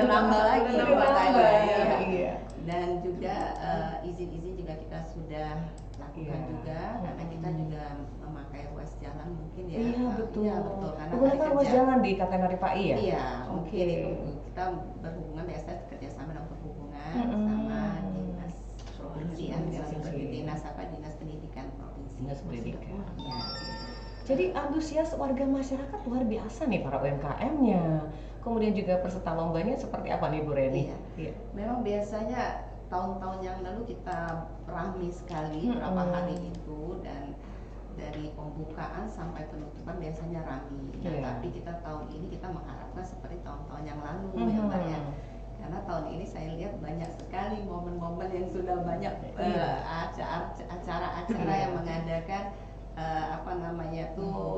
nambah lagi Nambah, ya. iya. Dan juga izin-izin juga kita sudah lakukan juga karena kita juga memakai ruas jalan mungkin ya. Iya betul. Iya betul karena Menggunakan ruas jalan di KPNRI PAI ya? Iya, mungkin itu kita berhubungan biasanya kerjasama dengan perhubungan sama dinas provinsi ya, dinas pendidikan provinsi. Dinas pendidikan. Ya. Jadi antusias warga masyarakat luar biasa nih para UMKM-nya. Kemudian juga peserta lombanya seperti apa nih Bu Reni? Iya. Memang biasanya tahun-tahun yang lalu kita ramai sekali berapa hari itu dan dari pembukaan sampai penutupan biasanya ramai. Tapi kita tahun ini kita mengharapkan seperti tahun-tahun yang lalu ya Mbak ya. Karena tahun ini saya lihat banyak sekali momen-momen yang sudah banyak acara-acara yang mengadakan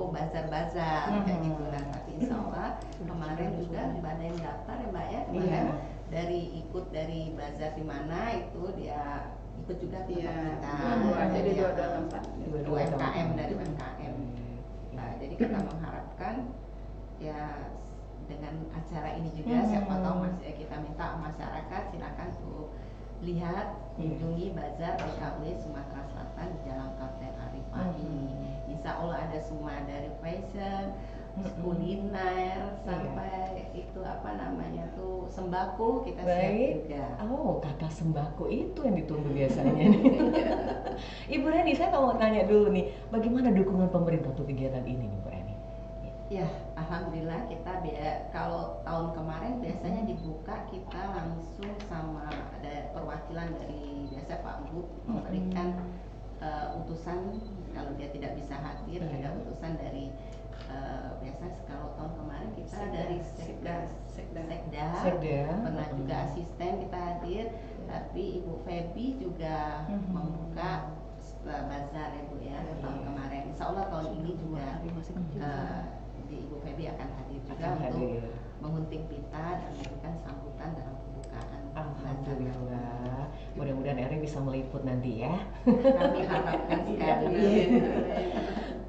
bazar-bazar kayak gitu. Nah, tapi insya Allah kemarin juga ada yang daftar ya Mbak ya kemarin ikut dari bazar di mana itu dia ikut juga tempat kita. Jadi dua tempat. UMKM dari UMKM. Nah, jadi kita mengharapkan ya dengan acara ini juga siapa tahu kita minta masyarakat silakan tuh lihat kunjungi bazar BKW Sumatera Selatan di Jalan Kapten Arif ini. Insya Allah ada semua dari fashion, kuliner sampai itu sembako kita siap juga. Oh, kata sembako itu yang ditunggu biasanya nih. Ibu Reni, saya mau tanya dulu nih, bagaimana dukungan pemerintah untuk kegiatan ini nih Bu Reni? Ya, alhamdulillah kita kalau tahun kemarin biasanya dibuka kita langsung sama ada perwakilan dari biasa Pak Bu memberikan utusan kalau dia tidak bisa hadir ada utusan dari biasa kalau tahun kemarin kita dari Sekda pernah juga asisten kita hadir tapi Ibu Febi juga membuka bazar ya Bu ya tahun kemarin. Insya Allah tahun ini juga Ibu Febi akan hadir juga untuk mengunting pita dan memberikan sambutan dalam pembukaan. Alhamdulillah. Mudah-mudahan Eri bisa meliput nanti ya. Kami harapkan sekali.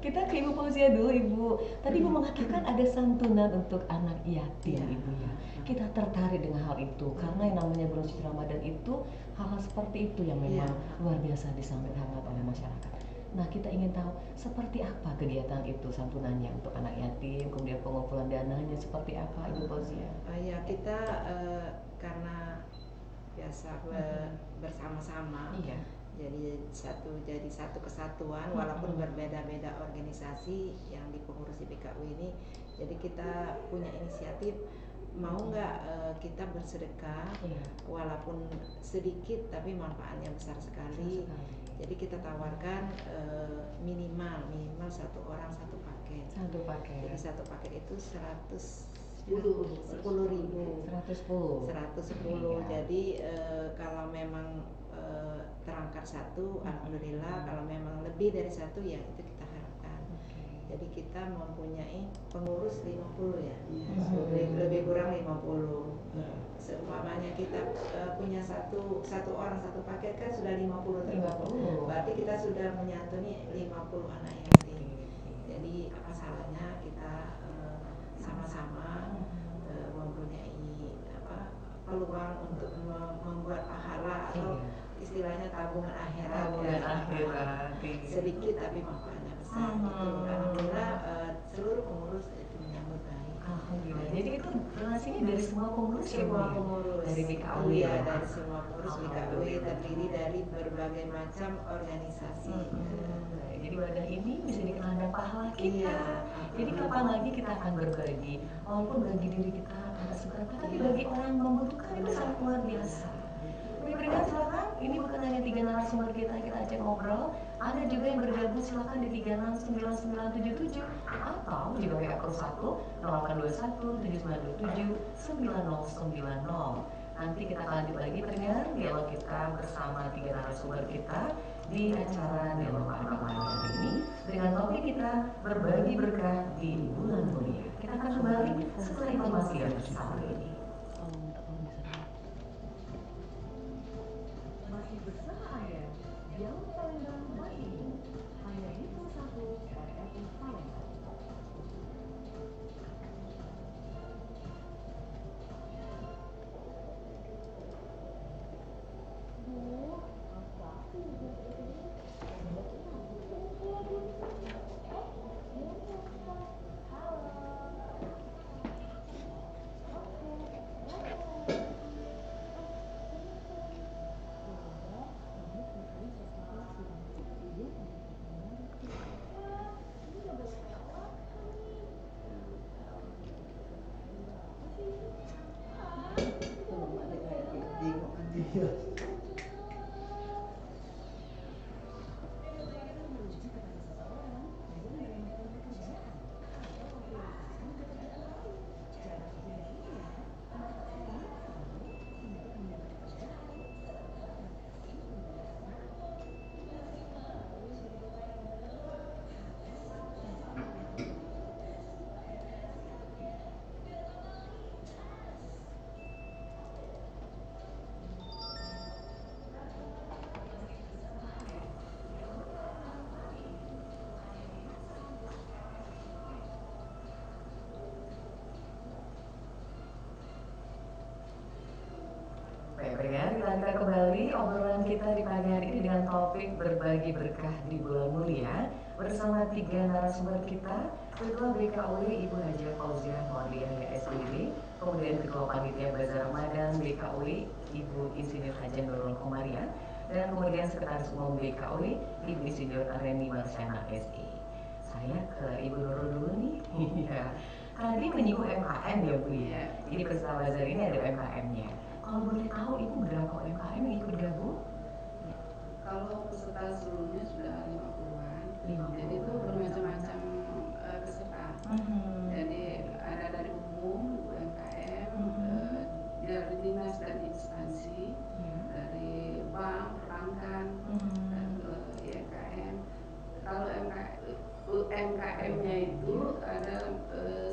Kita ke Ibu Fauzia dulu Ibu. Tadi Ibu mengatakan ada santunan untuk anak yatim Ibu ya. Kita tertarik dengan hal itu karena yang namanya bulan suci Ramadan itu hal-hal seperti itu yang memang luar biasa disambut hangat oleh masyarakat. Nah, kita ingin tahu seperti apa kegiatan itu santunannya untuk anak yatim, kemudian pengumpulan dananya seperti apa Ibu Fauzia? Ya kita karena biasa bersama-sama, jadi satu kesatuan walaupun berbeda-beda organisasi yang di pengurus BKW ini. Jadi kita punya inisiatif mau nggak kita bersedekah walaupun sedikit tapi manfaatnya besar sekali. Jadi kita tawarkan minimal satu orang satu paket. Jadi satu paket itu 110.000. 110. Jadi kalau memang terangkat satu, alhamdulillah. Kalau memang lebih dari satu, ya itu kita harapkan. Jadi kita mempunyai pengurus 50 ya, lebih kurang 50. Seumpamanya kita punya satu orang satu paket kan sudah 50 tergabung. Berarti kita sudah menyantuni 50 anak yatim. Jadi apa salahnya kita sama-sama mempunyai peluang untuk membuat pahala atau istilahnya tabungan akhirat. Sedikit tapi manfaatnya besar. Alhamdulillah seluruh pengurus itu menyambut baik. Alhamdulillah. Jadi itu relasinya dari semua pengurus ya Bu? Dari BKW ya? Dari semua pengurus BKW terdiri dari berbagai macam organisasi. Jadi wadah ini bisa dikenalkan pahala kita. Jadi kapan lagi kita akan berbagi? Walaupun bagi diri kita ada seberapa, tapi bagi orang yang membutuhkan itu sangat luar biasa. Berikan silakan, ini bukan hanya 3 narasumber kita ajak ngobrol, ada juga yang bergabung silakan di 369977 atau juga WA per 1 0821 7927 9090. Nanti kita akan lanjut lagi dengan dialog kita bersama 3 narasumber kita di acara Dialog Ramadan hari ini dengan topik kita berbagi berkah di bulan mulia. Kita akan kembali setelah informasi yang bersama ini. Masih bersama Anda, Dialog Palembang pagi ini hanya di Plus 1 RRI Palembang. Mari kita kembali obrolan kita di pagi hari ini dengan topik berbagi berkah di bulan mulia bersama 3 narasumber kita, Ketua BKUI Ibu Haja Fauziah Mauliah SPD, kemudian Ketua Panitia Bazar Ramadan BKUI Ibu Insinyur Haja Nurul Komaria, dan kemudian Sekretaris Umum BKUI Ibu Insinyur Areni Marsyana SI. Saya ke Ibu Nurul dulu nih. Iya. Tadi menyinggung UMKM ya Bu ya. Jadi peserta bazar ini ada UMKM-nya. Kalau boleh tahu Ibu berapa UMKM yang ikut gabung? Kalau peserta seluruhnya sudah 50-an. 50. Jadi itu bermacam-macam peserta. Jadi ada dari umum, UMKM, dari dinas dan instansi, dari bank, perbankan, dan UMKM. Kalau UMKM-nya itu ada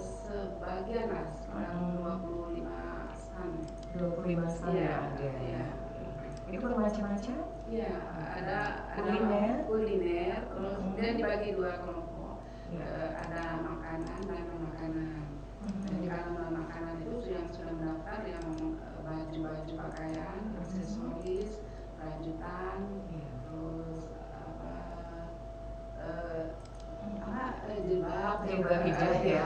sebagian lah, sekitar 25 stand. 25 stand ada. Iya. Itu bermacam-macam? Iya, ada kuliner, terus kemudian dibagi 2 kelompok. Ada makanan dan non makanan. Jadi kalau non makanan itu yang sudah mendaftar yang baju-baju pakaian, aksesoris, rajutan, terus jilbab hijab ya.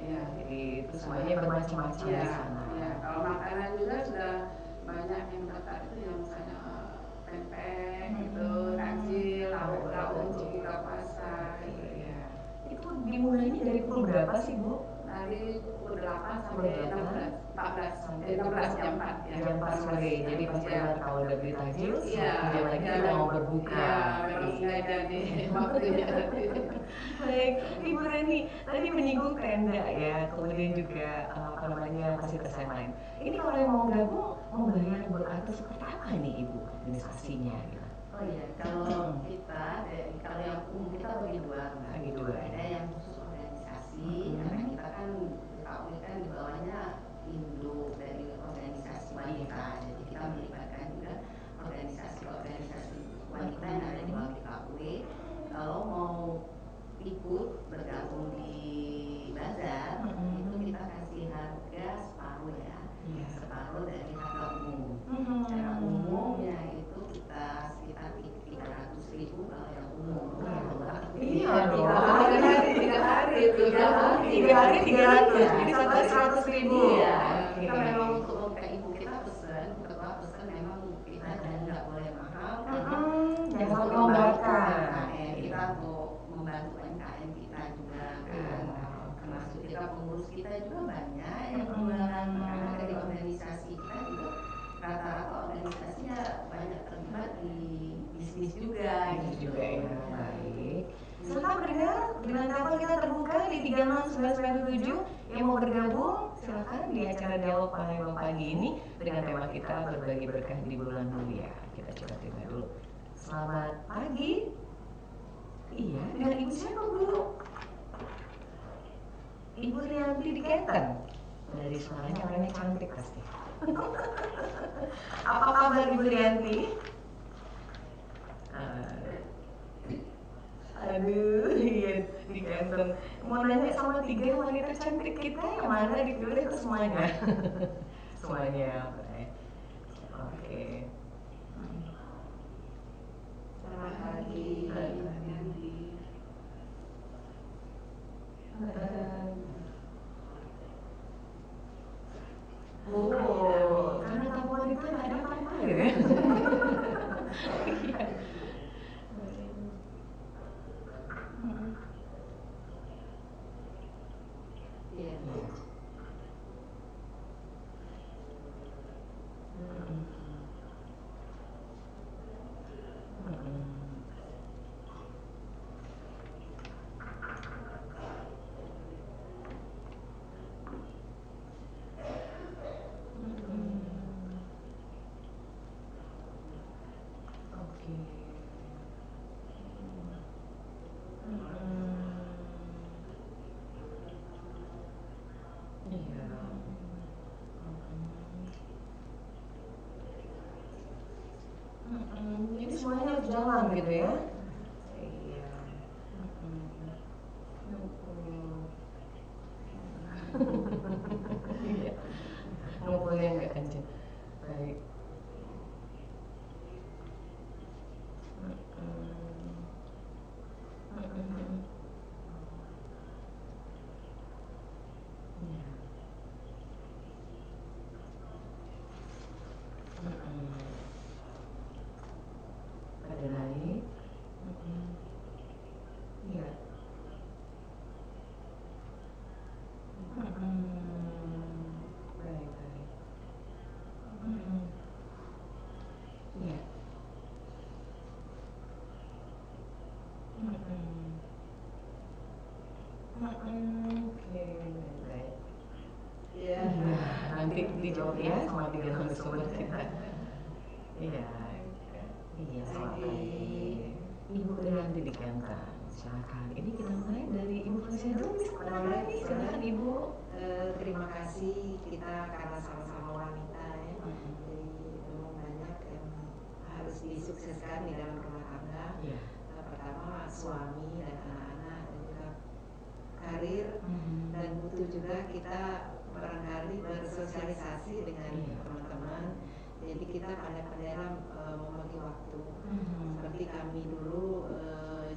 Ya. Jadi itu semuanya bermacam-macam di sana. Ya, kalau makanan juga sudah banyak yang daftar itu yang misalnya pempek gitu, takjil, lauk-lauk untuk buka puasa gitu ya. Itu dimulainya dari pukul berapa sih Bu? Dari pukul 8 sampai 16 jam 4 ya. Jam 4 sore. Jadi pas kita tahu udah beli takjil, iya, jam lagi kita mau berbuka. Iya, memang sudah jadi waktunya. Baik, Ibu Reni, tadi menyinggung tenda ya, kemudian juga fasilitas yang lain. Ini kalau yang mau gabung, mau bayar atau seperti apa nih Ibu administrasinya? Gitu. Oh iya, kalau kita, kalau yang umum kita bagi dua, Bagi dua. Ada yang khusus organisasi, karena kita kan KUI kan di bawahnya induk dari organisasi wanita, jadi kita melibatkan juga organisasi wanita yang ada di bawah KUI. Kalau mau ikut bergabung di bazar, itu kita kasih harga separuh ya, separuh dari harga umum. Harga umumnya itu kita sekitar 300.000 kalau yang umum. Iya dong. 3 hari 300. Jadi satu hari 100.000. Iya. Kita memang untuk ibu kita pesen, ketua pesen memang kita nggak boleh mahal. Jangan melonggarkan. Kita untuk membantu UMKM kita juga kan. Termasuk kita pengurus kita juga banyak yang jualan, karena dari organisasi kita juga rata-rata organisasinya banyak terlibat di bisnis juga. Gitu juga ya. Baik. Serta pendengar, dengan kapal kita terbuka di 36997 yang mau bergabung, silakan di acara dialog Palembang pagi ini dengan tema kita berbagi berkah di bulan mulia. Kita coba terima dulu. Selamat pagi. Iya, dengan ibu siapa Bu? Ibu Rianti di Kenten. Dari suaranya orangnya cantik pasti. Apa kabar Ibu Rianti? Aduh, iya di Kenten. Mau nanya sama 3 wanita cantik kita yang mana dipilih ke semuanya? Semuanya, oke. Selamat pagi. Oh, karena tamu wanita nggak ada apa-apa ya? Iya. Jadi semuanya harus jalan gitu ya? Iya. Ngumpulnya nggak kenceng. Baik. Oke, baik. Ya. Nanti dijawab ya sama tiga narasumber kita. Iya, iya, selamat pagi. Ibu Rianti di Kenta, silakan. Ini kita mulai dari Ibu Felicia dulu, bisa Boleh, nih, silakan Ibu. Terima kasih kita karena sama-sama wanita ya. Jadi memang banyak yang harus disukseskan di dalam rumah tangga. Iya. Pertama suami dan anak-anak dan juga karir dan butuh juga kita barangkali bersosialisasi dengan teman-teman. Jadi kita pandai-pandai membagi waktu. Seperti kami dulu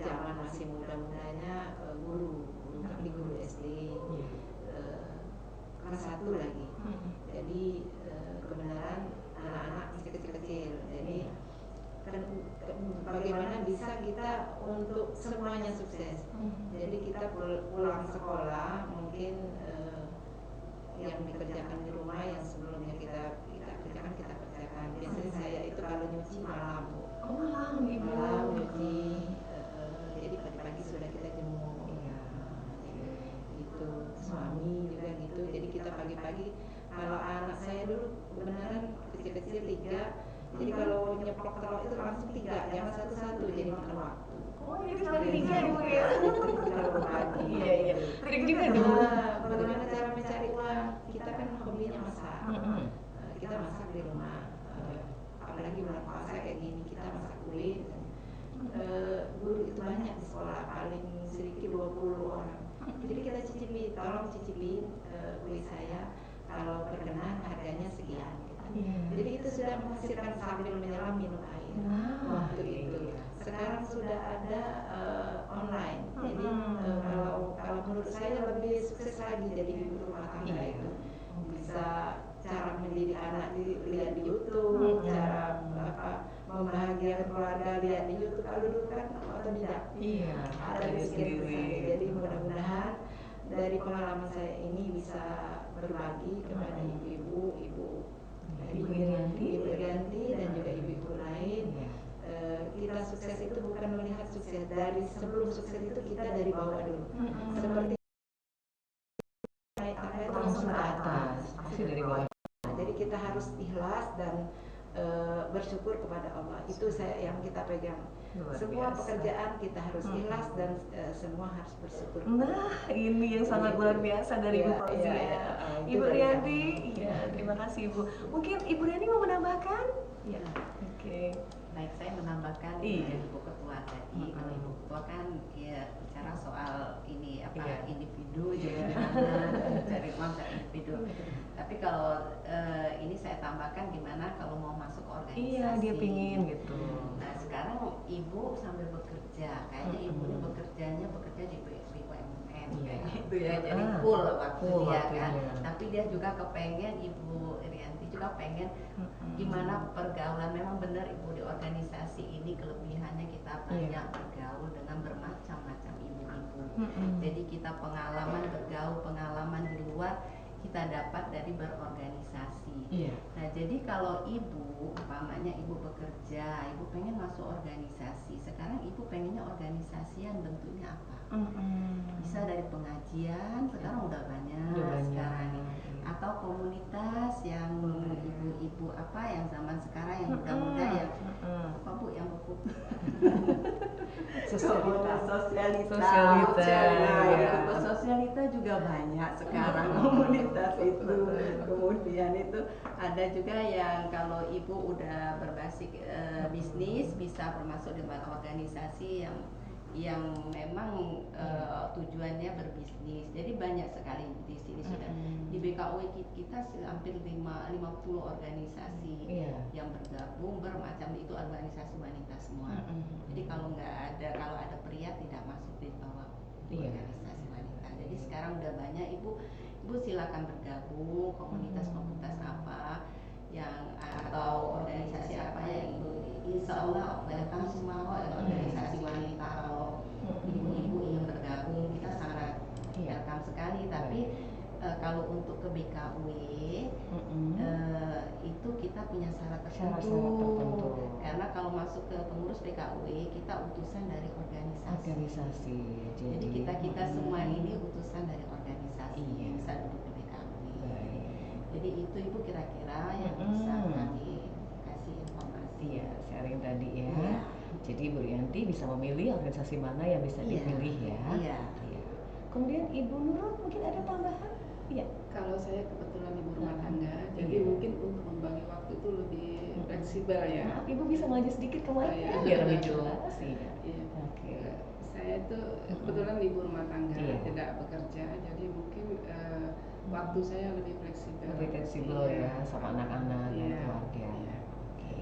zaman masih muda-mudanya guru, kami guru SD kelas 1 lagi. Jadi kebenaran anak-anak masih kecil-kecil. Jadi bagaimana bisa kita untuk semuanya sukses. Jadi kita pulang sekolah mungkin yang dikerjakan di rumah yang sebelumnya kita kerjakan kita kerjakan. Biasanya saya itu kalau nyuci malam, Malam Ibu. malam nyuci. Jadi pagi-pagi sudah kita jemur. Itu suami juga gitu. Jadi kita pagi-pagi kalau anak saya dulu kebenaran kecil-kecil 3. Jadi kalau nyeplok telur itu langsung 3, jangan satu-satu, jadi makan waktu. Oh, jadi sampai 3 Ibu ya. Kalau pagi. Iya. Trik juga dulu. Bagaimana cara mencari uang? Kita kan hobinya masak. Kita masak di rumah. Apalagi bulan puasa kayak gini, kita masak kue. Guru itu banyak di sekolah, paling sedikit 20 orang. Jadi kita cicipi, tolong cicipin kue saya. Kalau berkenan harganya sekian. Jadi itu sudah menghasilkan sambil menyelam minum air waktu itu. Sekarang sudah ada online. Jadi kalau menurut saya lebih sukses lagi jadi ibu rumah tangga itu bisa cara mendidik anak dilihat di YouTube, cara membahagiakan keluarga lihat di YouTube. Kalau dulu kan otodidak. Ada sendiri. Jadi mudah-mudahan dari pengalaman saya ini bisa berbagi kepada ibu-ibu Irianti dan juga ibu-ibu lain. Kita sukses itu bukan melihat sukses dari sebelum sukses itu kita dari bawah dulu. Seperti naik tangga itu langsung ke atas. Pasti dari bawah. Jadi kita harus ikhlas dan bersyukur kepada Allah. Itu yang kita pegang. Semua pekerjaan kita harus ikhlas dan semua harus bersyukur. Nah, ini yang sangat luar biasa dari Ibu Fauzi. Ibu Rianti, terima kasih Ibu. Mungkin Ibu Rianti mau menambahkan? Ya. Oke. Baik, saya menambahkan Ibu Ketua tadi. Kalau Ibu Ketua kan ya bicara soal ini individu jadi gimana cari uang dari individu. Tapi kalau ini saya tambahkan gimana kalau mau masuk organisasi. Iya, dia pingin gitu. Nah, sekarang ibu sambil bekerja, kayaknya ibu ini bekerja di BUMN kayak gitu ya. Jadi full waktu dia kan. Tapi dia juga kepengen Ibu Rianti juga pengen gimana pergaulan. Memang benar Ibu di organisasi ini kelebihannya kita banyak bergaul dengan bermacam-macam ibu-ibu. Jadi kita bergaul pengalaman di luar kita dapat dari berorganisasi. Nah, jadi kalau ibu umpamanya ibu bekerja, ibu pengen masuk organisasi. Sekarang ibu pengennya organisasi yang bentuknya apa? Bisa dari pengajian, sekarang udah banyak sekarang nih. Atau komunitas yang ibu-ibu yang zaman sekarang yang muda-muda yang apa Bu yang beku sosialita juga banyak sekarang komunitas itu. Kemudian itu ada juga yang kalau ibu udah berbasis bisnis bisa termasuk di organisasi yang memang tujuannya berbisnis. Jadi banyak sekali di sini sudah di BKUI kita hampir 50 organisasi yang bergabung bermacam itu organisasi wanita semua. Jadi kalau ada pria tidak masuk di bawah organisasi wanita. Jadi sekarang udah banyak ibu silakan bergabung komunitas apa yang atau organisasi apa yang insya Allah welcome semua kok organisasi wanita. Kalau ibu-ibu ingin bergabung kita sangat welcome sekali. Tapi kalau untuk ke BKUI itu kita punya syarat tertentu. Karena kalau masuk masuk ke pengurus PKUI, kita utusan dari organisasi. Jadi kita semua ini utusan dari organisasi, bisa duduk di PKUI. Jadi itu Ibu kira-kira yang bisa kami kasih informasi. Iya, sharing tadi ya. Jadi Bu Rianti bisa memilih organisasi mana yang bisa dipilih ya. Iya. Kemudian Ibu Nurul mungkin ada tambahan? Iya. Kalau saya kebetulan ibu rumah tangga, jadi mungkin untuk membagi waktu itu lebih fleksibel ya. Maaf, Ibu bisa maju sedikit kemari biar lebih jelas. Iya. Oke. Saya itu kebetulan ibu rumah tangga, tidak bekerja, jadi mungkin waktu saya lebih fleksibel. Lebih fleksibel ya, sama anak-anak dan keluarga. Oke.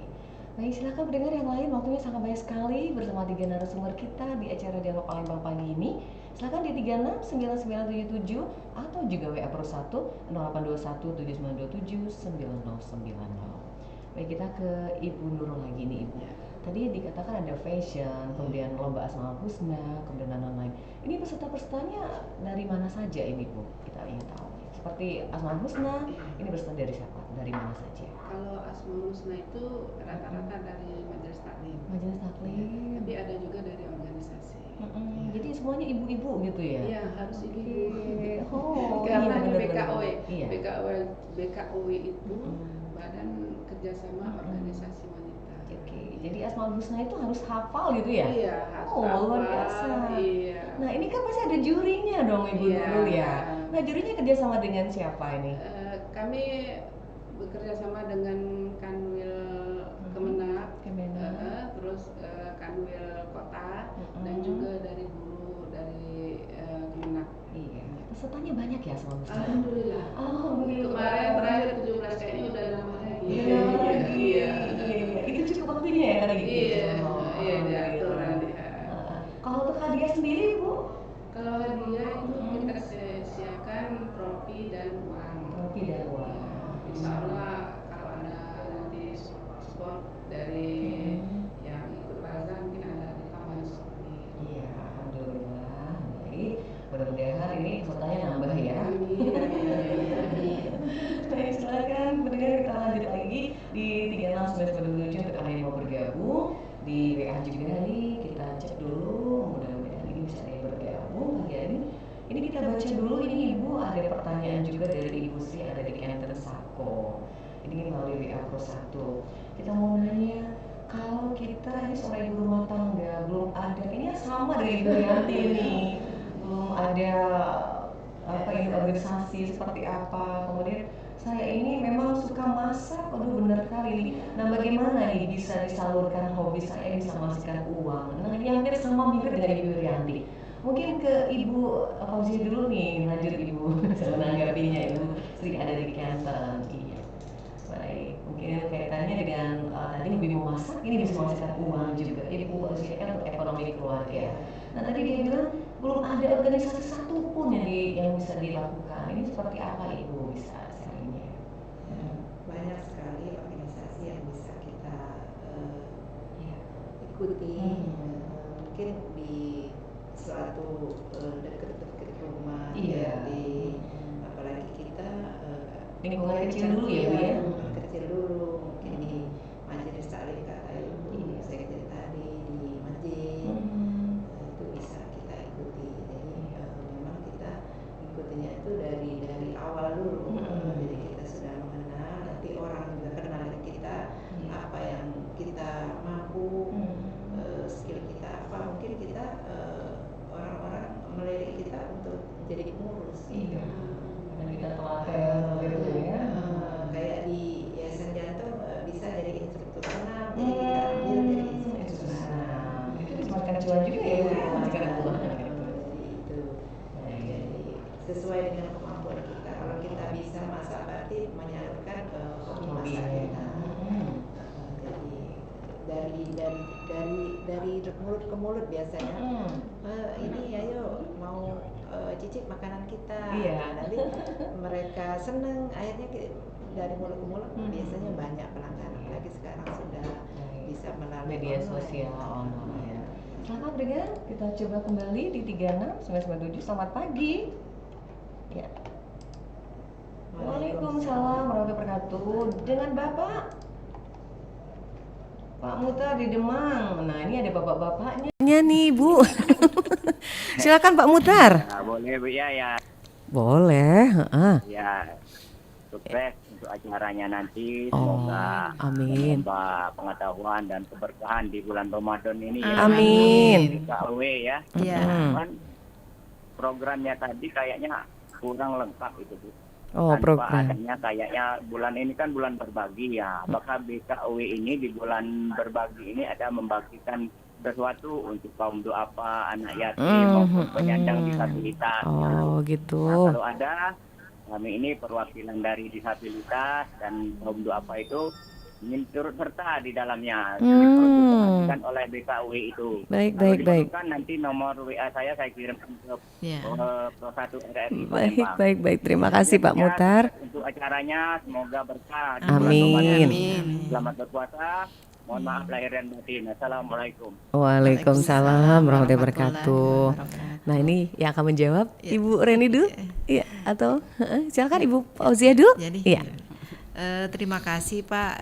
Baik, silakan pendengar yang lain, waktunya sangat banyak sekali bersama 3 narasumber kita di acara Dialog Palembang pagi ini. Silakan di 369977 atau juga WA Pro 1 082179279090. Baik, kita ke Ibu Nurul lagi nih Ibu. Tadi dikatakan ada fashion, kemudian lomba Asmaul Husna, kemudian lain-lain. Ini peserta-pesertanya dari mana saja ini Bu? Kita ingin tahu. Seperti Asmaul Husna, ini berasal dari siapa? Dari mana saja? Kalau Asmaul Husna itu rata-rata dari Majelis Taklim. Majelis Taklim. Tapi ada juga dari organisasi. Jadi semuanya ibu-ibu gitu ya? Iya, harus ibu-ibu. Oh, karena iya, BKOE. Iya. BKOE itu Badan Kerjasama Organisasi Wanita. Oke. Jadi Asmaul Husna itu harus hafal gitu ya? Iya, harus hafal. Oh, luar biasa. Iya. Nah, ini kan pasti ada jurinya dong Ibu Nurul ya. Nah, jurinya kerjasama dengan siapa ini? Kami bekerja sama dengan Kanwil Kemenak, terus Kanwil Kota, dan juga dari guru dari Kemenak. Iya. Pesertanya banyak ya Asmaul Husna? Alhamdulillah. Kemarin terakhir 17 kayaknya udah nambah lagi. Iya. Itu cukup waktunya ya kali gitu. Iya, diatur. Kalau untuk hadiah sendiri Bu? Kalau hadiah itu kita sediakan trofi dan uang. Trofi dan uang. Insya Allah kalau ada nanti support dari yang ikut bazar mungkin ada tambahan seperti. Iya, alhamdulillah. Baik, mudah-mudahan ini pesertanya nambah ya. Baik, silakan pendengar kita lanjut lagi di 369977 untuk kalian yang mau bergabung di WA juga nih, kita cek dulu, mudah-mudahan ini bisa ada yang bergabung pagi hari ini. Ini kita baca dulu, ini Ibu ada pertanyaan juga dari Ibu Sri, ada di Enter Sako. Ini melalui WA Pro 1. Kita mau nanya, kalau kita ini seorang ibu rumah tangga, belum ada, ini sama dengan Ibu Rianti nih, belum ada apa ini organisasi seperti apa, kemudian saya ini memang suka masak, aduh benar kali. Nah bagaimana nih bisa disalurkan hobi saya bisa menghasilkan uang? Nah ini hampir sama mirip dengan Ibu Rianti. Mungkin ke Ibu Fauzi dulu nih, lanjut Ibu menanggapinya. Ibu Sri ada di Canton. Iya. Baik, mungkin kaitannya dengan tadi hobi memasak, ini bisa menghasilkan uang juga. Ibu Fauzi kan ekonomi keluarga. Nah tadi dia bilang belum ada organisasi satupun yang bisa dilakukan. Ini seperti apa Ibu bisa? Banyak sekali organisasi yang bisa kita ikuti. Mungkin di suatu dekat-dekat rumah ya, di apalagi kita lingkungan kecil dulu ya Bu ya. Kecil dulu, mungkin di Majelis Taklim kata Ibu saya tadi di masjid, itu bisa kita ikuti. Jadi memang kita ikutinya itu dari awal dulu. Jadi kita sudah mengenal, nanti orang juga kenal kita, apa yang kita mampu, skill kita apa, mungkin kita orang-orang melirik kita untuk jadi pengurus. Iya. Dan kita telaten gitu ya. Kayak di Yayasan Jantung bisa jadi instruktur senam, jadi kita ambil jadi instruktur senam. Itu bisa makan cuan juga ya Bu, makan uang. Itu. Jadi sesuai dengan kemampuan kita. Kalau kita bisa masak berarti menyalurkan hobi masak kita. Jadi dari mulut ke mulut biasanya. Ini ayo mau cicip makanan kita. Nanti mereka seneng, akhirnya dari mulut ke mulut biasanya banyak pelanggan. Apalagi sekarang sudah bisa melalui media sosial online. Selamat dengar, kita coba kembali di 369977. Selamat pagi. Ya. Waalaikumsalam warahmatullahi wabarakatuh. Dengan Bapak Pak Mutar di Demang. Nah, ini ada bapak-bapaknya. Nih Bu. Silakan Pak Mutar. Ya, boleh Bu ya. Boleh. Ya, sukses untuk acaranya nanti. Oh, Semoga amin. menambah pengetahuan dan keberkahan di bulan Ramadan ini ya. Amin. KW ya. Iya. Cuman programnya tadi kayaknya kurang lengkap itu Bu. Oh, Tanpa program. adanya kayaknya bulan ini kan bulan berbagi ya. Apakah BKW ini di bulan berbagi ini ada membagikan sesuatu untuk kaum duafa, anak yatim maupun penyandang disabilitas. Oh, gitu. Nah, kalau ada, kami ini perwakilan dari disabilitas dan kaum duafa itu ingin turut serta di dalamnya. Diperhatikan oleh BKW itu. Baik. Kan nanti nomor WA saya kirim ke Iya. Pro 1 RRI Palembang. Baik. Terima kasih Pak Mutar. Untuk acaranya semoga berkah. di Amin. bulan Ramadan. Amin. Selamat berpuasa. Mohon maaf lahir dan batin. Assalamualaikum. Waalaikumsalam warahmatullahi wabarakatuh. Nah, ini yang akan menjawab Ibu Reni dulu. Iya, atau silakan Ibu Fauzia dulu. Jadi Iya. terima kasih Pak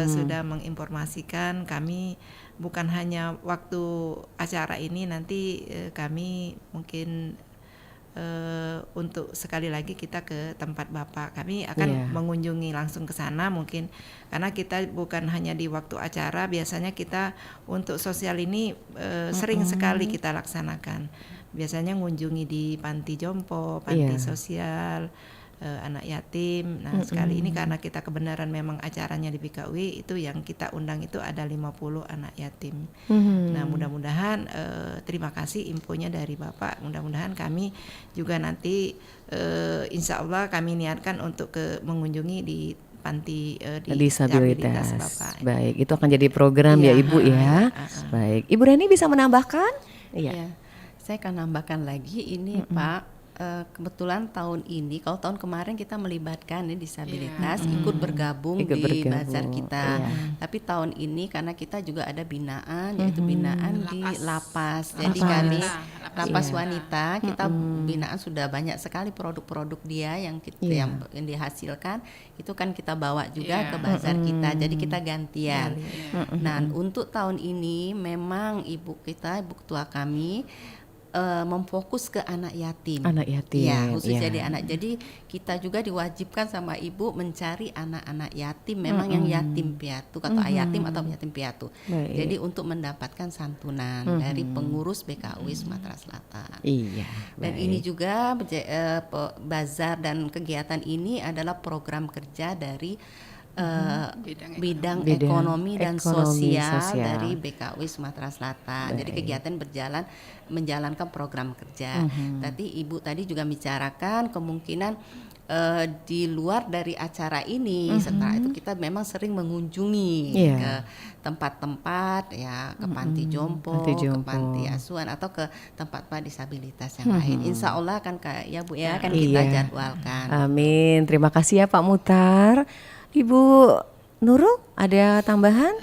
sudah menginformasikan kami. Bukan hanya waktu acara ini, nanti kami mungkin untuk sekali lagi kita ke tempat Bapak. Kami akan mengunjungi langsung ke sana mungkin, karena kita bukan hanya di waktu acara, biasanya kita untuk sosial ini sering sekali kita laksanakan. Biasanya mengunjungi di panti jompo, panti sosial, anak yatim. Nah, sekali ini karena kita kebenaran memang acaranya di BKW, itu yang kita undang itu ada 50 anak yatim. Nah, mudah-mudahan terima kasih infonya dari Bapak. Mudah-mudahan kami juga nanti insya Allah kami niatkan untuk mengunjungi di panti disabilitas Bapak. Baik, itu akan jadi program ya Ibu ya. Baik, Ibu Reni bisa menambahkan? Iya. Saya akan nambahkan lagi ini Pak. Kebetulan tahun ini, kalau tahun kemarin kita melibatkan disabilitas ikut bergabung di bazar kita. Tapi tahun ini karena kita juga ada binaan, yaitu binaan di lapas. Jadi kami lapas wanita, kita binaan sudah banyak sekali produk-produk dia yang dihasilkan, itu kan kita bawa juga ke bazar kita. Jadi kita gantian. Nah, untuk tahun ini memang ibu ketua kami memfokus ke anak yatim. Ya, khususnya di anak. Jadi kita juga diwajibkan sama ibu mencari anak-anak yatim, memang yang yatim piatu atau yatim atau yatim piatu. Jadi untuk mendapatkan santunan dari pengurus BKW Sumatera Selatan. Dan ini juga bazar dan kegiatan ini adalah program kerja dari bidang ekonomi dan sosial dari BKW Sumatera Selatan. Jadi kegiatan menjalankan program kerja. Tadi Ibu tadi juga bicarakan kemungkinan di luar dari acara ini, setelah itu kita memang sering mengunjungi ke tempat-tempat ya, ke panti jompo, ke panti asuhan atau ke tempat disabilitas yang lain. Insya Allah kan ya Bu ya, kan kita jadwalkan. Amin. Terima kasih ya Pak Mutar. Ibu Nurul ada tambahan?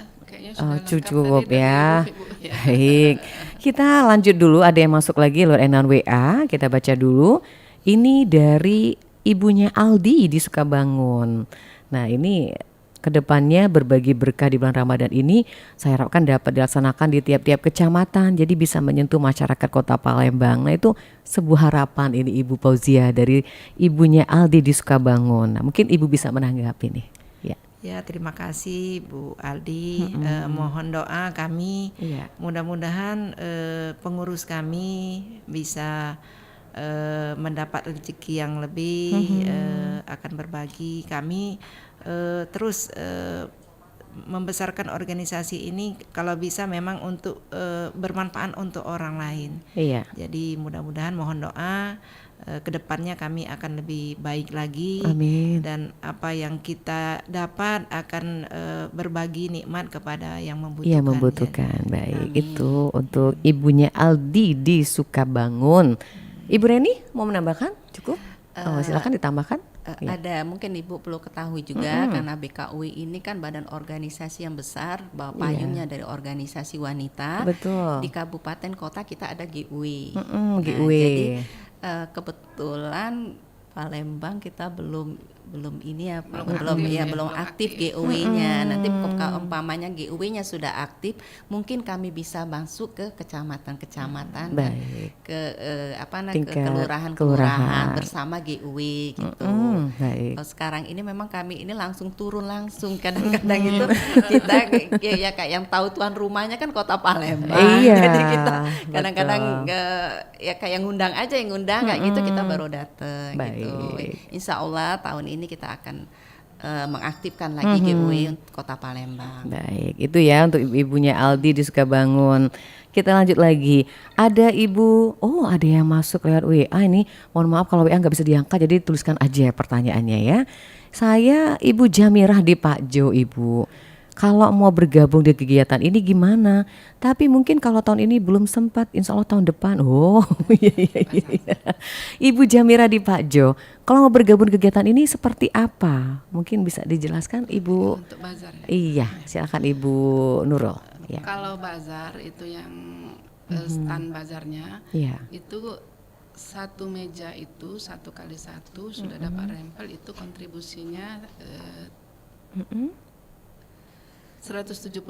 Cukup ya. Baik. Kita lanjut dulu, ada yang masuk lagi lewat WA, kita baca dulu. Ini dari ibunya Aldi di Sukabangun. Nah, ini kedepannya berbagi berkah di bulan Ramadan ini saya harapkan dapat dilaksanakan di tiap-tiap kecamatan, jadi bisa menyentuh masyarakat Kota Palembang. Nah, itu sebuah harapan ini Ibu Fauzia dari ibunya Aldi di Sukabangun. Nah, mungkin Ibu bisa menanggapi nih. Ya, terima kasih Bu Aldi. Mohon doa kami, mudah-mudahan pengurus kami bisa mendapat rezeki yang lebih, akan berbagi. Kami terus membesarkan organisasi ini kalau bisa memang untuk bermanfaat untuk orang lain. Jadi mudah-mudahan mohon doa kedepannya kami akan lebih baik lagi. Amin. Dan apa yang kita dapat akan berbagi nikmat kepada yang membutuhkan. Yang membutuhkan. Baik, itu untuk ibunya Aldi di Sukabangun. Ibu Reni mau menambahkan? Cukup? Silakan ditambahkan. Ada mungkin Ibu perlu ketahui juga karena BKW ini kan badan organisasi yang besar, payungnya dari organisasi wanita. Betul. Di kabupaten kota kita ada GUW. GUW. Jadi kebetulan Palembang kita belum belum ini ya Pak, Belum belum aktif ya ya, belum belum aktif aktif. GOW-nya. Nanti kalau umpamanya GOW-nya sudah aktif, mungkin kami bisa masuk ke kecamatan-kecamatan dan Baik. ke ke Tingkat kelurahan-kelurahan kelurahan. bersama GOW gitu. Baik. Kalau sekarang ini memang kami ini langsung turun langsung, kadang-kadang itu kita ya kayak yang tahu tuan rumahnya kan Kota Palembang. Iya, Jadi kita kadang-kadang betul. ya kayak ngundang aja, yang ngundang kayak gitu kita baru dateng gitu. Baik. Insya Allah tahun ini kita akan mengaktifkan lagi giveaway untuk Kota Palembang. Baik, itu ya untuk ibu-ibunya Aldi di Sukabangun. Kita lanjut lagi. Ada ibu, ada yang masuk lewat WA ini. Mohon maaf kalau WA nggak bisa diangkat, jadi tuliskan aja pertanyaannya ya. Saya Ibu Jamirah di Pak Jo, Ibu. Kalau mau bergabung di kegiatan ini gimana? Tapi mungkin kalau tahun ini belum sempat, insya Allah tahun depan. Oh iya. Ibu Jamira di Pak Jo, kalau mau bergabung di kegiatan ini seperti apa? Mungkin bisa dijelaskan Ibu? Untuk bazar ya. Iya, silakan Ibu Nurul. Ya. Kalau bazar itu yang stand bazarnya Iya. itu satu meja itu 1x1 sudah dapat rempel, itu kontribusinya 175.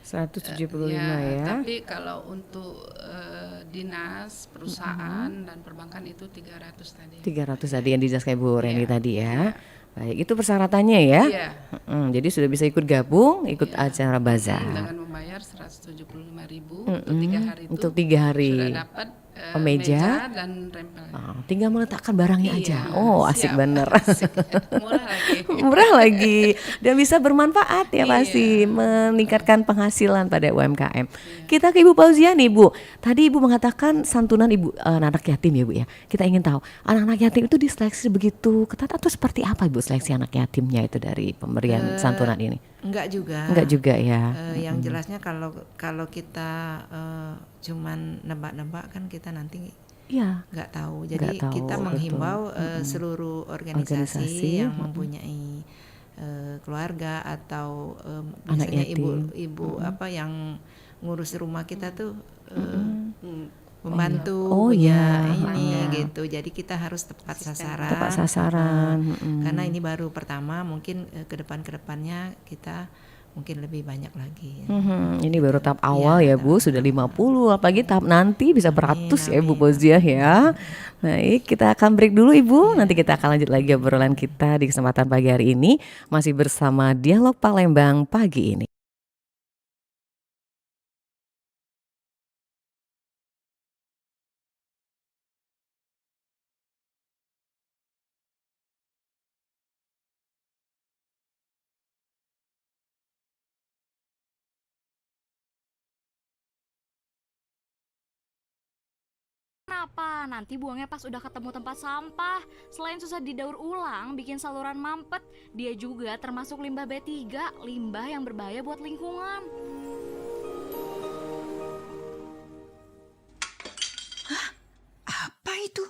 175 ya. Tapi kalau untuk dinas, perusahaan dan perbankan itu 300 tadi. 300 tadi yang dijelaskan Ibu Reni Iya. tadi ya. Baik, itu persyaratannya ya. Iya. Jadi sudah bisa ikut gabung, ikut acara bazar. Dengan membayar 175.000 untuk 3 hari itu. Untuk 3 hari. Sudah dapat meja dan rempel. Tinggal meletakkan barangnya aja. Iya, Oh, asik siap. bener. Asik. Murah lagi. Murah lagi dan bisa bermanfaat ya, Iya. pasti meningkatkan penghasilan pada UMKM. Kita ke Ibu Fauzia nih Bu. Tadi Ibu mengatakan santunan Ibu anak yatim ya Bu ya. Kita ingin tahu anak-anak yatim itu diseleksi begitu ketat atau seperti apa Ibu seleksi anak yatimnya itu dari pemberian santunan ini? Enggak juga. Enggak juga ya. Yang jelasnya kalau kita cuman nebak-nebak kan kita nanti Iya. nggak tahu. Jadi Nggak tahu, kita betul. menghimbau seluruh organisasi Organisasi, yang mempunyai keluarga atau Anak biasanya yatim. ibu apa yang ngurus rumah kita tuh membantu Oh, punya iya. ini Iya. gitu. Jadi kita harus tepat sasaran. Tepat sasaran. Karena ini baru pertama, mungkin ke depannya kita mungkin lebih banyak lagi. Ini baru tahap awal ya Bu, sudah 50, apalagi tahap nanti bisa beratus ya Ibu Fauzia ya. Baik, kita akan break dulu Ibu, nanti kita akan lanjut lagi obrolan kita di kesempatan pagi hari ini, masih bersama Dialog Palembang pagi ini. Kenapa? Nanti buangnya pas udah ketemu tempat sampah. Selain susah didaur ulang, bikin saluran mampet, dia juga termasuk limbah B3, limbah yang berbahaya buat lingkungan. Apa itu?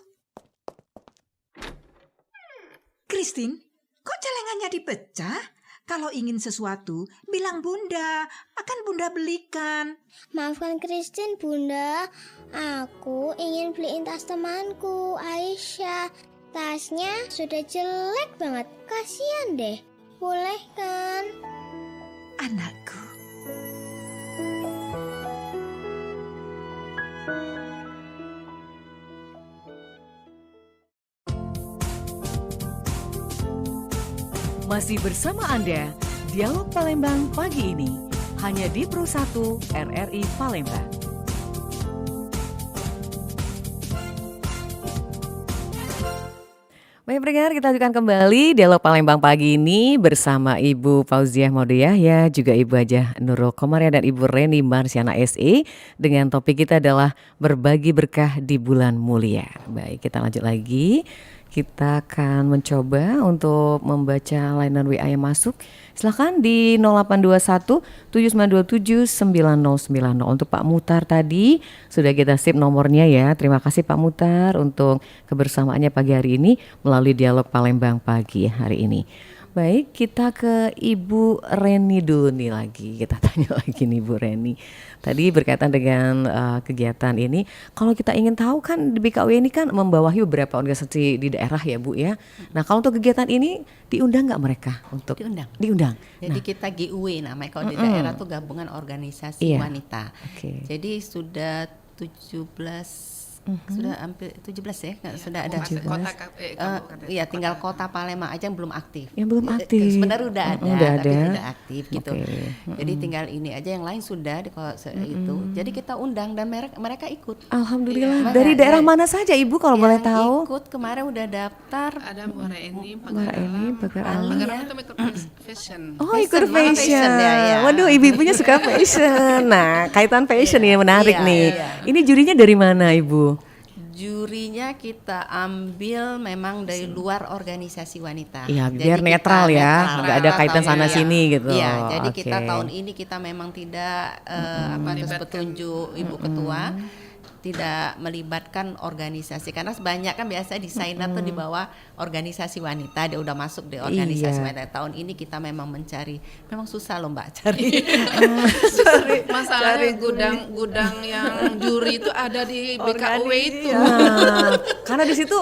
Christine, kok celengannya dipecah? Kalau ingin sesuatu, bilang Bunda, akan Bunda belikan. Maafkan Christine, Bunda. Aku ingin beliin tas temanku, Aisyah. Tasnya sudah jelek banget, kasihan deh. Boleh kan? Anakku. Masih bersama Anda, Dialog Palembang pagi ini, hanya di Pro 1 RRI Palembang. Baik pendengar, kita lanjutkan kembali Dialog Palembang pagi ini bersama Ibu Fauziah Maudiah ya, juga Ibu Hajah Nurul Komaria dan Ibu Reni Marsiana SE, dengan topik kita adalah berbagi berkah di bulan mulia. Baik, kita lanjut lagi. Kita akan mencoba untuk membaca layanan WA yang masuk. Silakan di 0821 7927 9090. Untuk Pak Mutar tadi sudah kita sip nomornya ya. Terima kasih Pak Mutar untuk kebersamaannya pagi hari ini melalui Dialog Palembang pagi hari ini. Baik, kita ke Ibu Reni dulu nih lagi. Kita tanya lagi nih Bu Reni. Tadi berkaitan dengan kegiatan ini, kalau kita ingin tahu kan di BKW ini kan membawahi beberapa organisasi di daerah ya Bu ya. Nah kalau untuk kegiatan ini diundang nggak mereka untuk? Diundang. Jadi kita GUW namanya kalau di daerah tuh gabungan organisasi wanita. Jadi sudah 17 sudah hampir 17 ya, sudah ada. Iya, tinggal kota Palembang aja yang belum aktif. Yang belum aktif. Sebenarnya udah ada, tapi tidak aktif gitu. Jadi tinggal ini aja, yang lain sudah di itu. Jadi kita undang dan mereka ikut. Alhamdulillah. Dari daerah mana saja Ibu kalau boleh tahu? Ikut kemarin udah daftar. Ada Bu Reni, Pagaralam itu ikut fashion. Oh, ikut fashion. Waduh, ibu-ibunya suka fashion. Nah, kaitan fashion ya menarik nih. Ini jurinya dari mana Ibu? Jurinya kita ambil memang dari luar organisasi wanita. Iya, biar netral ya, nggak ada kaitan sana sini gitu. Iya, jadi kita tahun ini kita memang tidak atas petunjuk Ibu Ketua, tidak melibatkan organisasi, karena banyak kan biasa desainer tuh di bawah organisasi wanita, dia udah masuk di organisasi wanita. Tahun ini kita memang mencari, memang susah loh Mbak cari. Masalahnya gudang yang juri itu ada di BKW itu. Karena di situ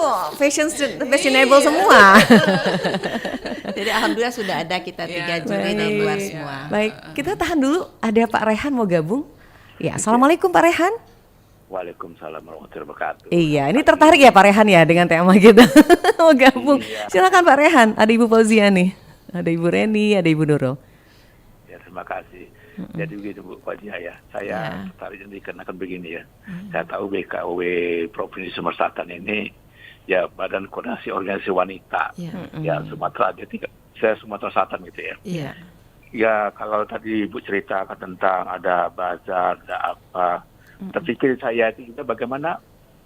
fashionable semua. Jadi alhamdulillah sudah ada kita 3 juri dari luar semua. Baik, kita tahan dulu. Ada Pak Rehan mau gabung? Ya, assalamualaikum Pak Rehan. Waalaikumsalam warahmatullahi wabarakatuh. Iya, ini tertarik ya Pak Rehan ya dengan tema kita. Mau gabung. Silakan Pak Rehan. Ada Ibu Fauzia nih. Ada Ibu Reni, ada Ibu Nurul. Ya, terima kasih. Jadi begitu Bu Fauzia ya. Saya tertarik dikarenakan begini ya. Saya tahu BKW Provinsi Sumatera Selatan ini ya Badan Koordinasi Organisasi Wanita. Ya, Sumatera. Jadi saya Sumatera Selatan gitu ya. Iya. Ya, kalau tadi Ibu ceritakan tentang ada bazar, ada apa. Terpikir saya itu juga bagaimana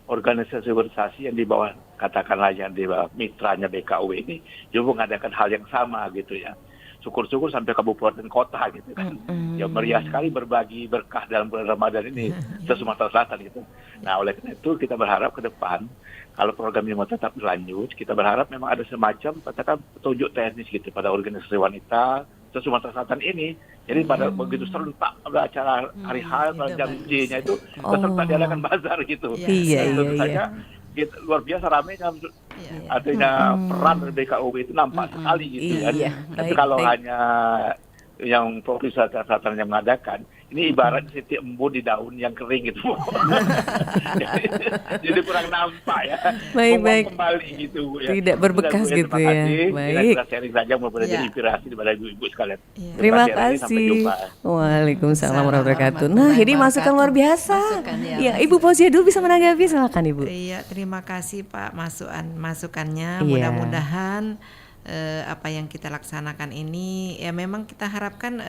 organisasi-organisasi yang di bawah, katakanlah yang di bawah mitranya BKW ini juga mengadakan hal yang sama gitu ya. Syukur-syukur sampai kabupaten kota gitu kan. Ya meriah sekali berbagi berkah dalam bulan Ramadan ini di Sumatera Selatan gitu. Nah oleh karena itu kita berharap ke depan kalau program ini mau tetap berlanjut, kita berharap memang ada semacam katakan petunjuk teknis gitu pada organisasi wanita di Sumatera Selatan ini. Jadi pada begitu serentak ada acara hari H jam J-nya itu serentak diadakan bazar gitu. Tentu saja luar biasa ramainya adanya peran dari BKW itu nampak sekali gitu kan. Tapi kalau hanya yang Provinsi Selatan yang mengadakan, ini ibarat setiap embun di daun yang kering gitu. Jadi kurang nampak ya. Baik. Kembali gitu ya. Tidak berbekas gitu ya. Baik. Kita sharing saja mudah-mudahan jadi inspirasi kepada ibu-ibu sekalian. Terima kasih. Waalaikumsalam warahmatullahi wabarakatuh. Nah, ini masukan luar biasa. Ya, Ibu Fauzia dulu bisa menanggapi, silakan Ibu. Iya, terima kasih Pak masukannya. Mudah-mudahan apa yang kita laksanakan ini ya memang kita harapkan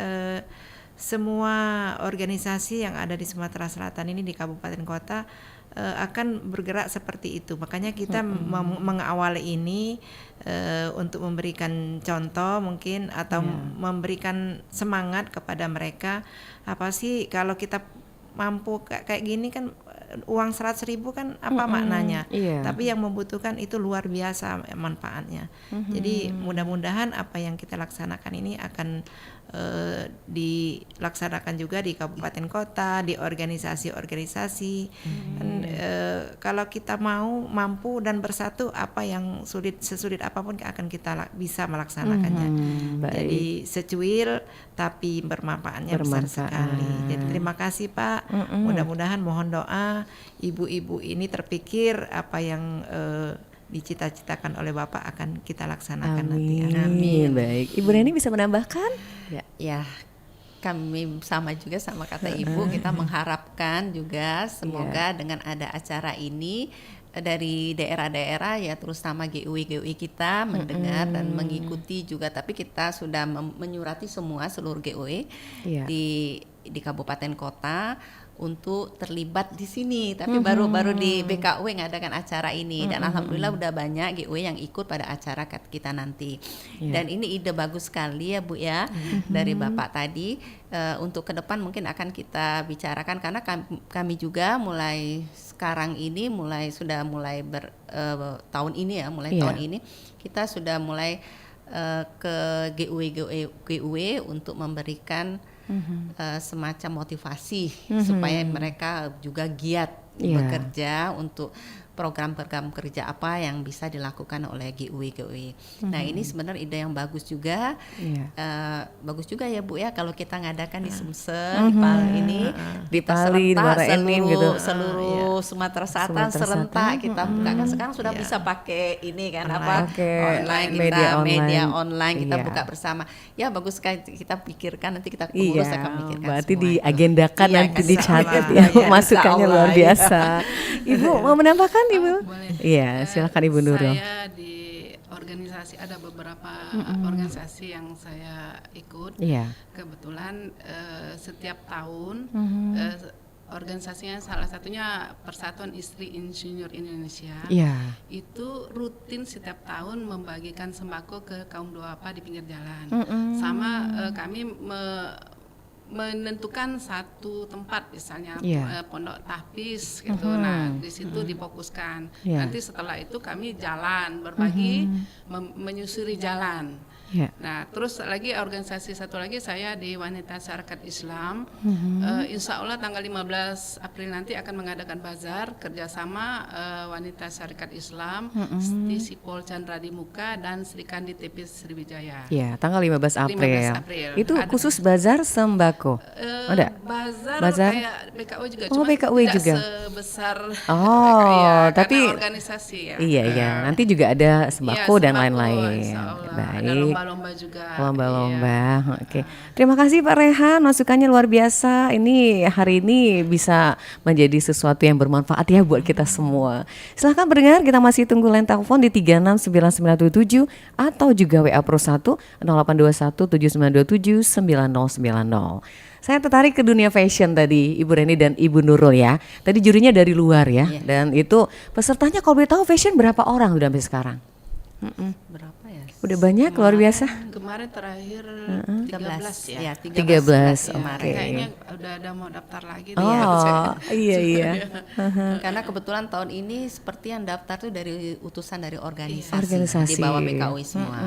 semua organisasi yang ada di Sumatera Selatan ini di kabupaten kota akan bergerak seperti itu. Makanya kita mengawali ini untuk memberikan contoh mungkin atau memberikan semangat kepada mereka. Apa sih kalau kita mampu kayak gini kan uang 100.000 kan apa maknanya? Tapi yang membutuhkan itu luar biasa manfaatnya. Jadi mudah-mudahan apa yang kita laksanakan ini akan dilaksanakan juga di kabupaten kota, di organisasi-organisasi. Kalau kita mampu dan bersatu, apa yang sesulit apapun akan kita bisa melaksanakannya. Jadi secuil tapi bermanfaatnya besar sekali. Jadi terima kasih Pak. Mudah-mudahan mohon doa ibu-ibu ini terpikir apa yang dicita-citakan oleh Bapak akan kita laksanakan nanti. Amin. Baik. Ibu Reni bisa menambahkan? Ya, kami sama juga sama kata Ibu, kita mengharapkan juga semoga dengan ada acara ini dari daerah-daerah ya terutama GUI kita mendengar dan mengikuti juga, tapi kita sudah menyurati seluruh GUI di kabupaten kota untuk terlibat di sini, tapi baru di BKW ngadakan acara ini dan alhamdulillah udah banyak GW yang ikut pada acara kita nanti. Dan ini ide bagus sekali ya Bu ya dari Bapak tadi, untuk ke depan mungkin akan kita bicarakan karena kami juga mulai sekarang ini tahun ini ya, tahun ini kita sudah mulai ke GUW untuk memberikan semacam motivasi supaya mereka juga giat bekerja untuk program-program kerja apa yang bisa dilakukan oleh GUW. Nah ini sebenarnya ide yang bagus juga, bagus juga ya Bu ya kalau kita ngadakan di Sumsel, di Pal ini, di Pali, di Muara Enim gitu, seluruh Sumatera Selatan serentak kita buka kan sekarang sudah bisa pakai ini kan online kita media online kita buka bersama. Ya bagus sekali kita pikirkan nanti kita pengurus akan pikirkan. Berarti diagendakan nanti dicatat ya masukannya luar biasa. Ibu mau menambahkan Ibu? Iya, silakan Ibu Nurul. Saya di organisasi ada beberapa organisasi yang saya ikut. Kebetulan setiap tahun organisasinya salah satunya Persatuan Istri Insinyur Indonesia. Itu rutin setiap tahun membagikan sembako ke kaum duafa di pinggir jalan. Sama kami menentukan satu tempat misalnya pondok tahfiz gitu. Nah di situ difokuskan. Nanti setelah itu kami jalan berbagi menyusuri jalan. Nah terus lagi organisasi satu lagi saya di Wanita Syarikat Islam. Insya Allah tanggal 15 April nanti akan mengadakan bazar kerjasama Wanita Syarikat Islam, di Sipol Chandra di Muka dan Sri Kandi TP Sriwijaya. Ya, tanggal 15 April. Itu ada. Khusus bazar sembako. Ada? Bazar kayak BKW juga, cuma BKW tidak juga sebesar tapi organisasi ya. Iya, nanti juga ada sembako dan lain-lain. Baik. Lomba-lomba juga. Lomba-lomba. Oke. Terima kasih Pak Rehan, masukannya luar biasa. Ini hari ini bisa menjadi sesuatu yang bermanfaat ya buat kita semua. Silahkan pendengar, kita masih tunggu line telepon di 3699977 atau juga WA Pro 1 082179279090. Saya tertarik ke dunia fashion tadi, Ibu Reni dan Ibu Nurul ya. Tadi jurinya dari luar ya. Dan itu pesertanya kalau boleh tahu fashion berapa orang udah sampai sekarang? Berapa ya? Udah banyak, luar biasa. Kemarin terakhir 13 ya. 13 kemarin. Kayaknya udah ada mau daftar lagi. Iya. Karena kebetulan tahun ini seperti yang daftar tuh dari utusan dari organisasi. Di bawah BKW semua.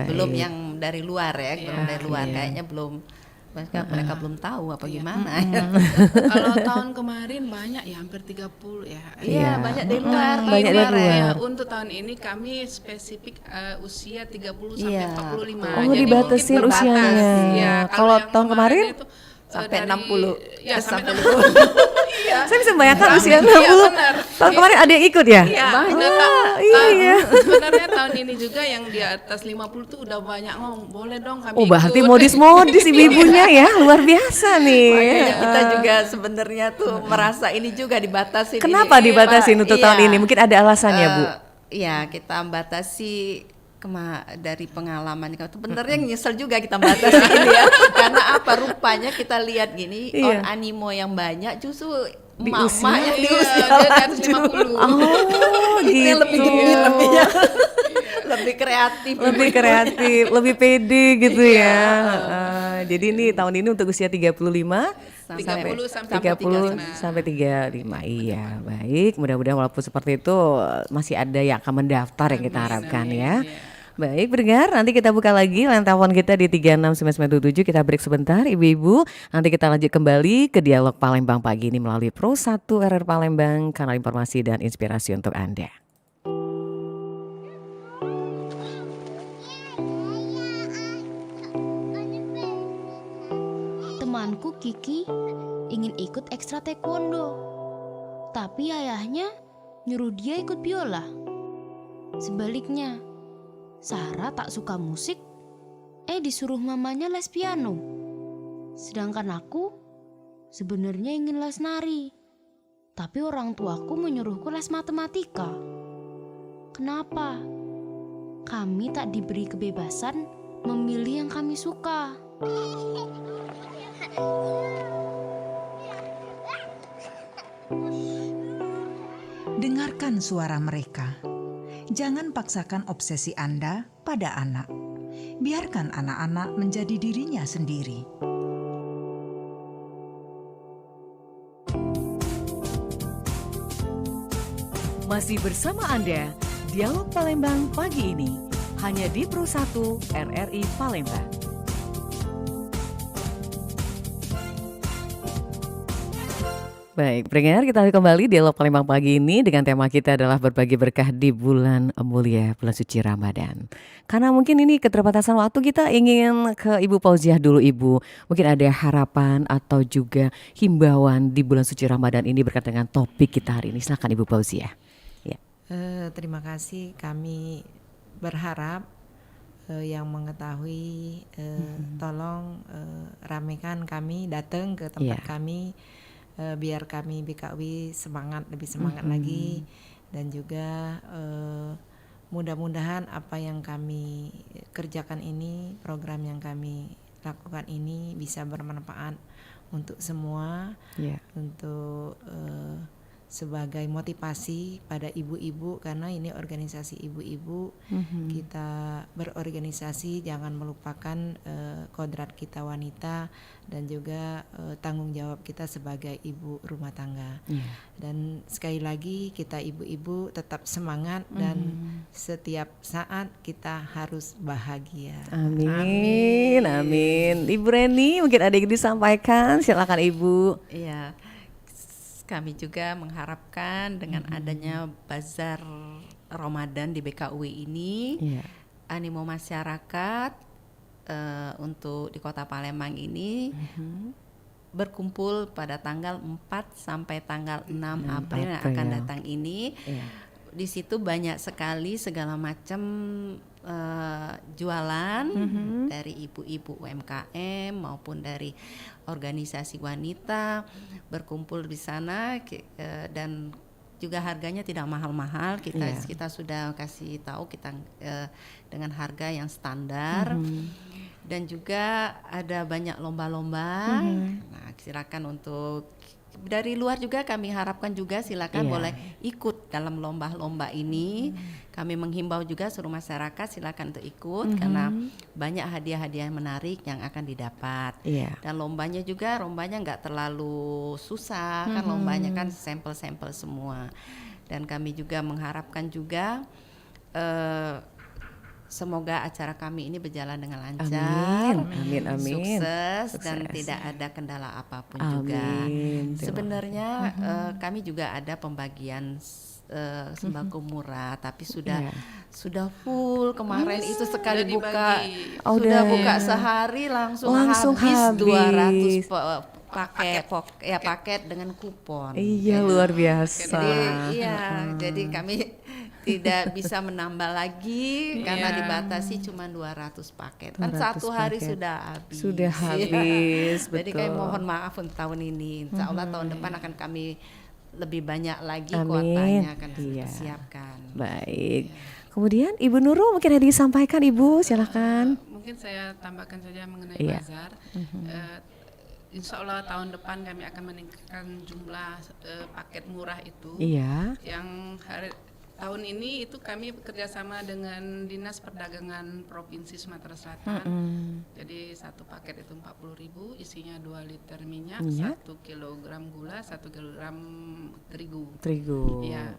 Belum yang dari luar ya, belum dari luar kayaknya belum. Mereka belum tahu apa gimana. Kalau tahun kemarin banyak ya, hampir 30 ya. Iya, banyak dari luar. Banyak dari luar. Ya, untuk tahun ini kami spesifik usia 30 sampai 45. Oh, dibatasin usianya. Ya, kalau tahun kemarin sampai 60. Ya, sampai 60. Saya bisa membayangkan usia 60. Tahun kemarin ada yang ikut ya? Iya. Sebenarnya tahun ini juga yang di atas 50 tuh udah banyak ngomong, boleh dong kami ikut. Berarti modis-modis ibu-ibunya ya, luar biasa nih. Makanya kita juga sebenarnya tuh merasa ini juga dibatasi. Kenapa dibatasi untuk tahun ini? Mungkin ada alasannya, Bu. Iya, kita batasi dari pengalaman sebenarnya nyesel juga kita batasi ini ya. Karena apa, rupanya kita lihat gini animo yang banyak justru di mama yang di usia 50. Gitu. Lebih gembira ya. Lebih kreatif, lebih pede gitu ya. Jadi ini tahun ini untuk usia 35 sampai 35. Iya, baik. Mudah-mudahan walaupun seperti itu masih ada yang akan mendaftar yang kita harapkan ya. Baik, pendengar, nanti kita buka lagi line telepon kita di 36997. Kita break sebentar, ibu-ibu. Nanti kita lanjut kembali ke Dialog Palembang pagi ini melalui Pro 1 RR Palembang, kanal informasi dan inspirasi untuk Anda. Temanku Kiki ingin ikut ekstra taekwondo, tapi ayahnya nyuruh dia ikut biola. Sebaliknya, Sarah tak suka musik, disuruh mamanya les piano. Sedangkan aku sebenarnya ingin les nari, tapi orang tuaku menyuruhku les matematika. Kenapa? Kami tak diberi kebebasan memilih yang kami suka. Dengarkan suara mereka. Jangan paksakan obsesi Anda pada anak. Biarkan anak-anak menjadi dirinya sendiri. Masih bersama Anda, Dialog Palembang pagi ini. hanya di Pro 1 RRI Palembang. Baik, pendengar, kita kembali dialog Palembang pagi ini dengan tema kita adalah berbagi berkah di bulan mulia, bulan suci Ramadan. Karena mungkin ini keterbatasan waktu, kita ingin ke Ibu Fauziah dulu, Ibu. Mungkin ada harapan atau juga himbauan di bulan suci Ramadan ini berkaitan dengan topik kita hari ini. Silakan Ibu Fauziah. Ya. Terima kasih. Kami berharap yang mengetahui tolong ramekan kami, datang ke tempat kami. Biar kami BKW lebih semangat lagi, dan juga mudah-mudahan apa yang kami kerjakan ini, program yang kami lakukan ini bisa bermanfaat untuk semua, untuk sebagai motivasi pada ibu-ibu, karena ini organisasi ibu-ibu. Kita berorganisasi, jangan melupakan kodrat kita wanita dan juga tanggung jawab kita sebagai ibu rumah tangga. Dan sekali lagi kita ibu-ibu tetap semangat dan setiap saat kita harus bahagia. Amin, amin. Ibu Reni mungkin ada yang disampaikan, silakan Ibu. Iya, kami juga mengharapkan dengan adanya bazar Ramadan di BKUI ini, animo masyarakat untuk di Kota Palembang ini berkumpul pada tanggal 4 sampai tanggal 6 April yang akan datang ini. Di situ banyak sekali segala macam jualan dari ibu-ibu UMKM maupun dari organisasi wanita berkumpul di sana, dan juga harganya tidak mahal-mahal. Kita sudah kasih tahu kita dengan harga yang standar. Dan juga ada banyak lomba-lomba. Nah, silakan untuk dari luar juga kami harapkan juga silakan boleh ikut dalam lomba-lomba ini. Kami menghimbau juga seluruh masyarakat silakan untuk ikut karena banyak hadiah-hadiah menarik yang akan didapat. Dan lombanya nggak terlalu susah, kan lombanya kan sampel-sampel semua. Dan kami juga mengharapkan juga semoga acara kami ini berjalan dengan lancar, amin. sukses dan tidak ada kendala apapun juga. Sebenarnya kami juga ada pembagian sembako murah, tapi sudah full kemarin itu sekali buka sudah buka sehari langsung habis 200 paket dengan kupon. Luar biasa. Jadi kami tidak bisa menambah lagi karena dibatasi cuma 200 paket. Kan 1 hari sudah habis. Betul. Jadi kami mohon maaf untuk tahun ini. Insya Allah tahun depan akan kami lebih banyak lagi kuotanya akan disiapkan. Baik. Kemudian Ibu Nurul mungkin ada disampaikan, Ibu, silakan. Mungkin saya tambahkan saja mengenai bazar. Insya Allah tahun depan kami akan meningkatkan jumlah paket murah itu. Yang tahun ini itu kami bekerjasama dengan Dinas Perdagangan Provinsi Sumatera Selatan. Jadi satu paket itu 40.000, isinya 2 liter minyak, 1 kilogram gula, 1 kilogram terigu. Ya.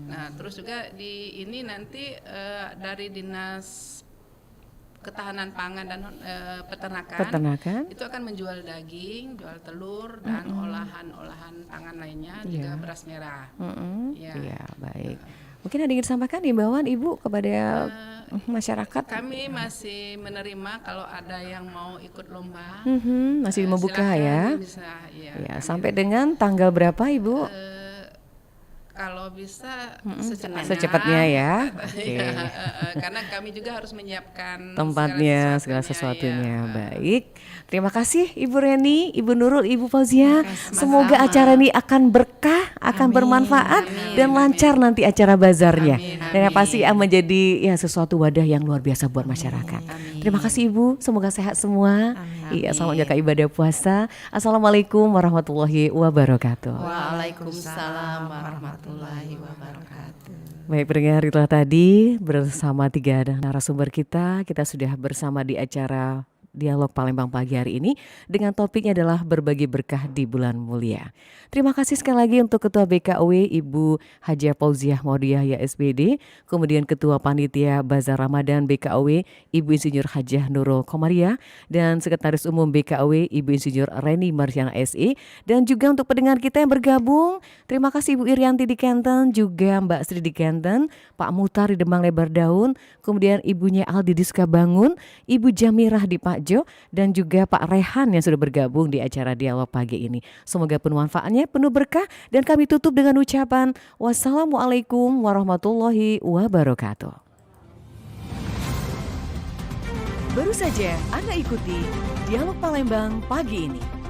Nah, terus juga di ini nanti dari Dinas Ketahanan Pangan dan Peternakan itu akan menjual daging, jual telur dan olahan-olahan pangan lainnya, juga beras merah. Baik. Mungkin ada yang disampaikan himbauan Ibu kepada masyarakat? Kami masih menerima kalau ada yang mau ikut lomba. Masih membuka ya? Bisa, sampai dengan tanggal berapa Ibu? Kalau bisa secepatnya ya. Karena kami juga harus menyiapkan tempatnya, segala sesuatunya. Baik. Terima kasih Ibu Reni, Ibu Nurul, Ibu Fauziah. Semoga acara ini akan berkah, akan bermanfaat dan lancar nanti acara bazarnya. Dan pasti akan menjadi sesuatu wadah yang luar biasa buat masyarakat. Terima kasih Ibu, semoga sehat semua. Selamat menjaga ibadah puasa. Assalamualaikum warahmatullahi wabarakatuh. Waalaikumsalam warahmatullahi wabarakatuh. Baik pendengar, itulah tadi bersama 3 narasumber kita sudah bersama di acara Dialog Palembang pagi hari ini dengan topiknya adalah berbagi berkah di bulan mulia. Terima kasih sekali lagi untuk Ketua BKUW Ibu Hajah Fauziah Maudiah ya SPD, kemudian Ketua Panitia Bazar Ramadan BKUW Ibu Insinyur Hajah Nurul Komaria, dan Sekretaris Umum BKUW Ibu Insinyur Reni Marsiana SE, dan juga untuk pendengar kita yang bergabung, terima kasih Ibu Irianti di Kenten, juga Mbak Sri di Kenten, Pak Mutar di Demang Lebar Daun, kemudian Ibunya Aldi di Sukabangun, Ibu Jamirah di Pakjo, dan juga Pak Rehan yang sudah bergabung di acara Dialog pagi ini. Semoga penuh manfaatnya, penuh berkah, dan kami tutup dengan ucapan wassalamualaikum warahmatullahi wabarakatuh. Baru saja Anda ikuti Dialog Palembang pagi ini.